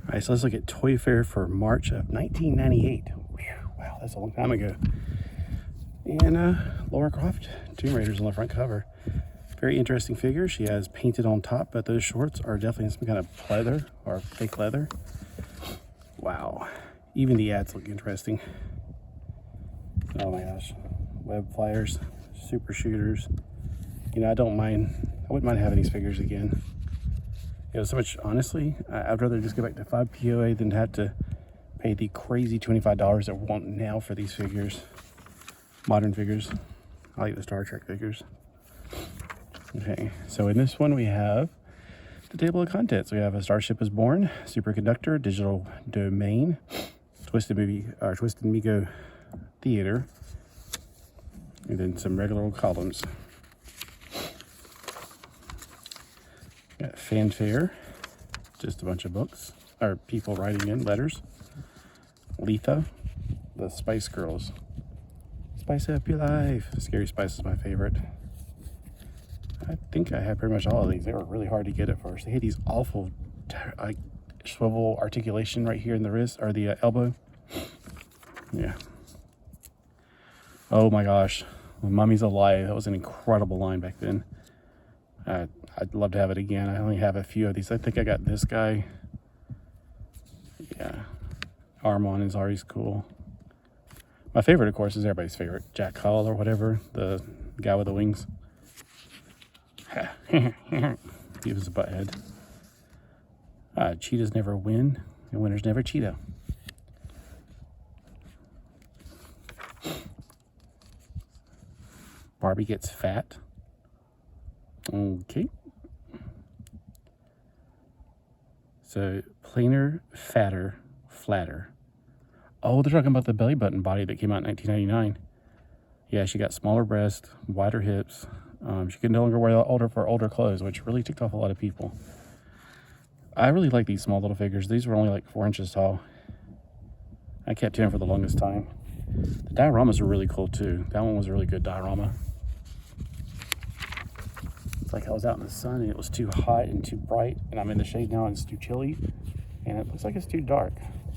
All right, so let's look at Toy Fair for March of 1998. Whew, wow, that's a long time ago. And Lara Croft, Tomb Raider's on the front cover. Very interesting figure. She has painted on top, but those shorts are definitely some kind of pleather or fake leather. Wow. Even the ads look interesting. Oh my gosh. Web flyers, super shooters. You know, I wouldn't mind having these figures again. You know, so much, honestly, I'd rather just go back to 5 POA than have to pay the crazy $25 that we want now for these figures. Modern figures. I like the Star Trek figures. Okay, so in this one we have the table of contents. We have a Starship is Born, Superconductor, Digital Domain, Twisted Mego Theater, and then some regular old columns. Got Fanfare, just a bunch of books, or people writing in letters. Letha, the Spice Girls. Spice up your life. Scary Spice is my favorite. I think I have pretty much all of these. They were really hard to get at first. They had these awful swivel articulation right here in the wrist, or the elbow. Yeah. Oh my gosh. When Mummy's Alive, that was an incredible line back then. I'd love to have it again. I only have a few of these. I think I got this guy. Yeah. Armon is always cool. My favorite, of course, is everybody's favorite. Jack Hall or whatever. The guy with the wings. He was a butthead. Cheetahs never win, and winners never cheetah. Barbie gets fat. Okay. So, plainer, fatter, flatter. Oh, they're talking about the belly button body that came out in 1999. Yeah, she got smaller breasts, wider hips. She could no longer wear older clothes, which really ticked off a lot of people. I really like these small little figures. These were only like 4 inches tall. I kept him for the longest time. The dioramas are really cool too. That one was a really good diorama. It's like I was out in the sun and it was too hot and too bright, and I'm in the shade now and it's too chilly, and it looks like it's too dark.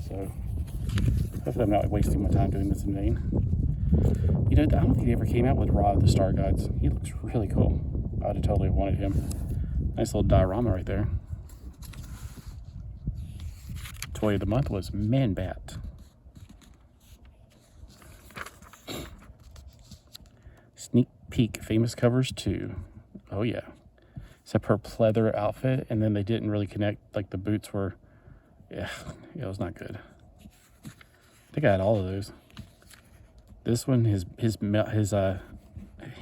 So hopefully I'm not wasting my time doing this in vain. You know, I don't think he ever came out with Rod the Star Gods. He looks really cool. I'd have totally wanted him. Nice little diorama right there. Toy of the month was Man-Bat. Sneak peek, famous covers 2. Oh yeah. Except her pleather outfit, and then they didn't really connect, like the boots were, yeah, it was not good. I think I had all of those. This one, his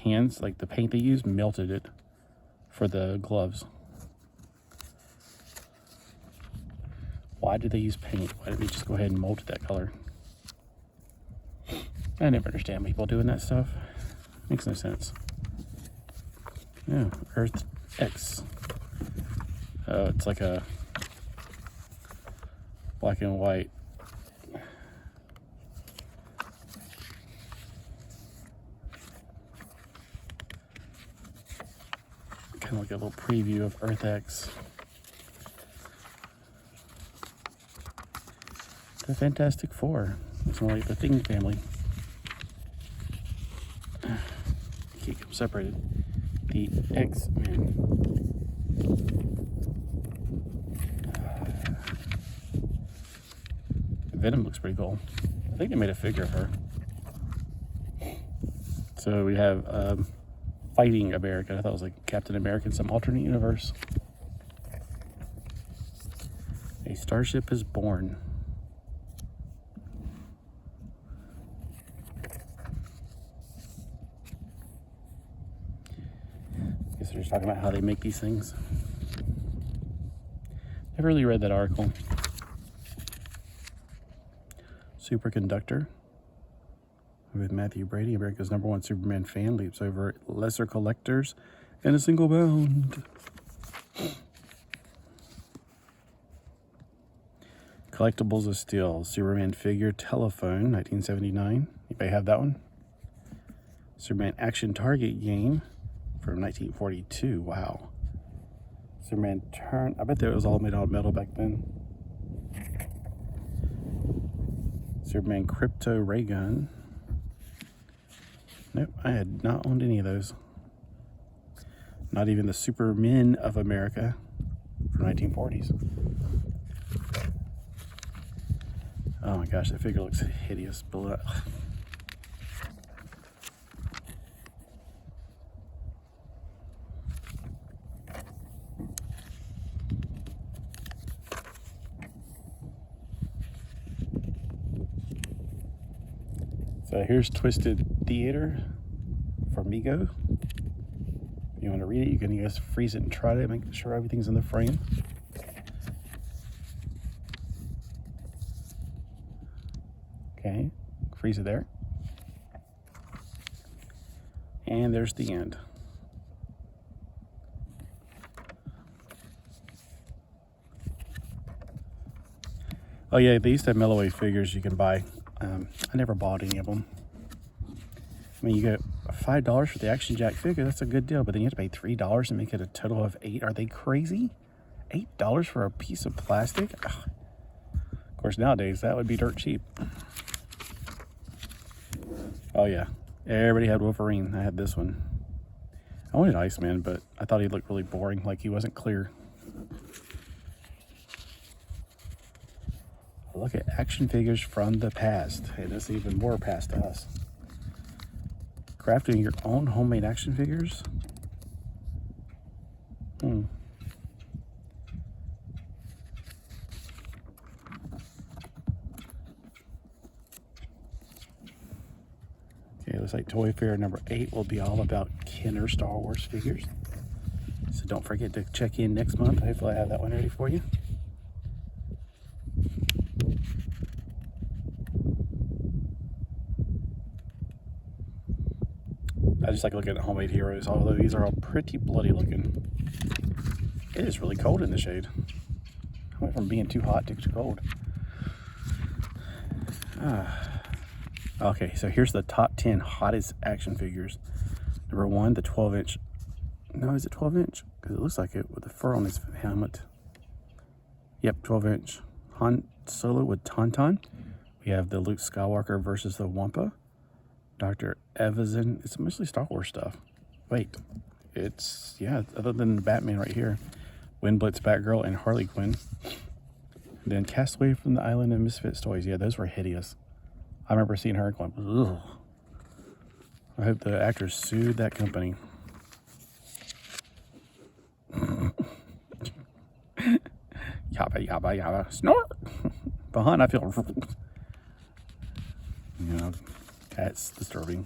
hands, like the paint they used, melted it for the gloves. Why did they use paint? Why didn't they just go ahead and mold it that color? I never understand people doing that stuff. Makes no sense. Yeah, Earth X. Oh, it's like a black and white. Kind of like a little preview of Earth X. The Fantastic Four. It's more like the Thing family. Keep them separated. The X-Men. Venom looks pretty cool. I think they made a figure of her. So we have Fighting America. I thought it was like Captain America in some alternate universe. A Starship is Born. Guess they're just talking about how they make these things. Never really read that article. Superconductor with Matthew Brady, America's #1 Superman fan, leaps over lesser collectors in a single bound. Collectibles of Steel, Superman figure telephone, 1979. Anybody have that one? Superman action target game from 1942. Wow. Superman turn. I bet that was all made out of metal back then. Superman Crypto Ray Gun. Nope, I had not owned any of those. Not even the Supermen of America from 1940s. Oh my gosh, that figure looks hideous. So here's Twisted Theater for Mego. If you want to read it, you can just freeze it and try to make sure everything's in the frame. Okay, freeze it there. And there's the end. Oh yeah, they used to have Melloway figures you can buy. I never bought any of them. I mean, you get $5 for the Action Jack figure, that's a good deal, but then you have to pay $3 and make it a total of $8. Are they crazy? $8 for a piece of plastic? Ugh. Of course, nowadays, that would be dirt cheap. Oh yeah, everybody had Wolverine. I had this one. I wanted Iceman, but I thought he looked really boring, like he wasn't clear. Look at action figures from the past, and it's even more past to us. Crafting your own homemade action figures? Okay, looks like Toy Fair number 8 will be all about Kenner Star Wars figures. So don't forget to check in next month. Hopefully I have that one ready for you. I just like looking at homemade heroes, although these are all pretty bloody looking. It is really cold in the shade. I went from being too hot to too cold. Okay, so here's the top 10 hottest action figures. Number 1, the 12-inch. No, is it 12-inch? Because it looks like it with the fur on his helmet. Yep, 12-inch. Han Solo with Tauntaun. We have the Luke Skywalker versus the Wampa. Dr. Evazan. It's mostly Star Wars stuff. Wait, it's, yeah, other than the Batman right here. Windblitz, Batgirl, and Harley Quinn. Then Castaway from the Island of Misfits Toys. Yeah, those were hideous. I remember seeing her going, ugh. I hope the actors sued that company. Yabba, yabba, yabba. Snort! Behind, I feel... You know, that's disturbing.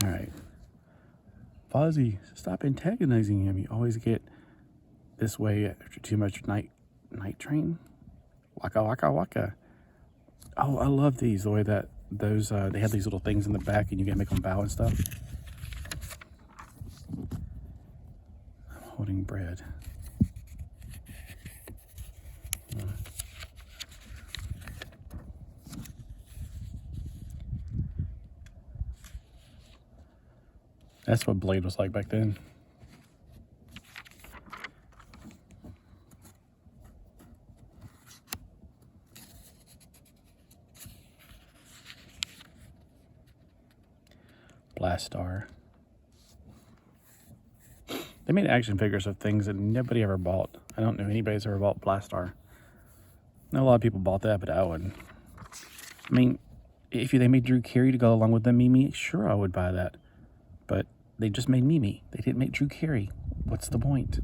All right. Fozzie, stop antagonizing him. You always get this way after too much night train. Waka, waka, waka. Oh, I love these. The way that those, they have these little things in the back and you can make them bow and stuff. I'm holding bread. That's what Blade was like back then. Blastar. They made action figures of things that nobody ever bought. I don't know anybody's ever bought Blastar. I know a lot of people bought that, but I wouldn't. I mean, if they made Drew Carey to go along with the Mimi, sure I would buy that. But they just made Mimi. They didn't make Drew Carey. What's the point?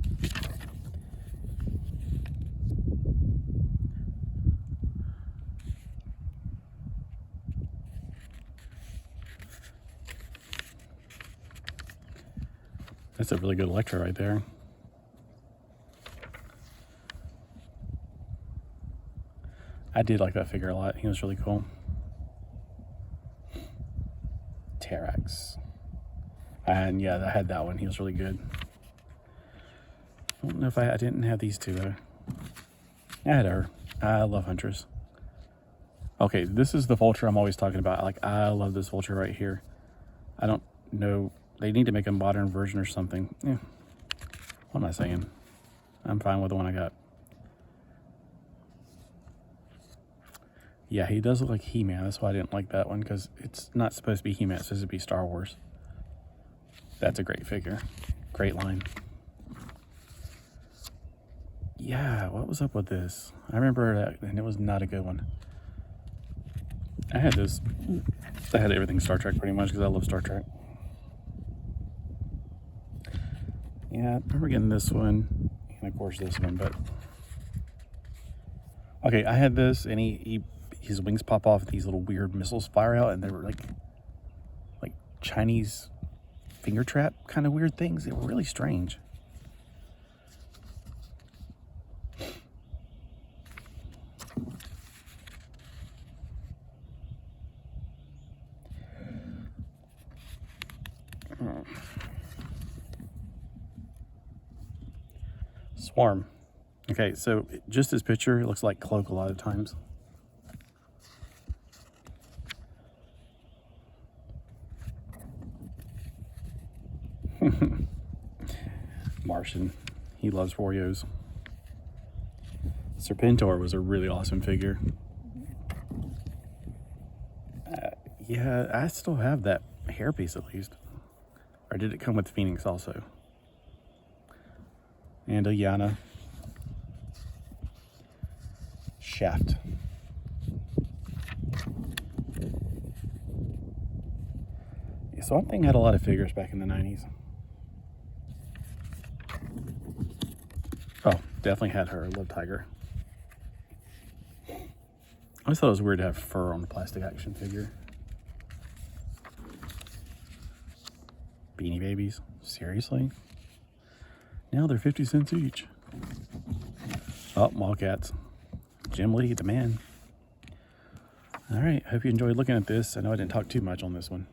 That's a really good Electro right there. I did like that figure a lot. He was really cool. Terrax. And yeah, I had that one. He was really good. I don't know if I didn't have these two though. I had her. I love Huntress. Okay, this is the Vulture I'm always talking about. Like, I love this Vulture right here. I don't know. They need to make a modern version or something. Yeah. What am I saying? I'm fine with the one I got. Yeah, he does look like He-Man. That's why I didn't like that one, because it's not supposed to be He-Man. It's supposed to be Star Wars. That's a great figure. Great line. Yeah, what was up with this? I remember that, and it was not a good one. I had this. I had everything Star Trek pretty much because I love Star Trek. Yeah, I remember getting this one, and of course this one, but... Okay, I had this, and his wings pop off, and these little weird missiles fire out, and they were like Chinese finger trap kind of weird things. They were really strange. Swarm. Okay, so just this picture, it looks like Cloak a lot of times. Martian. He loves Oreos. Serpentor was a really awesome figure. Yeah, I still have that hairpiece at least. Or did it come with Phoenix also? And a Yana. Shaft. Yeah, Swamp Thing had a lot of figures back in the 90s. Oh, definitely had her. Love Tiger. I always thought it was weird to have fur on the plastic action figure. Beanie Babies? Seriously? Now they're 50 cents each. Oh, Mallcats. Jim Lee, the man. All right, hope you enjoyed looking at this. I know I didn't talk too much on this one.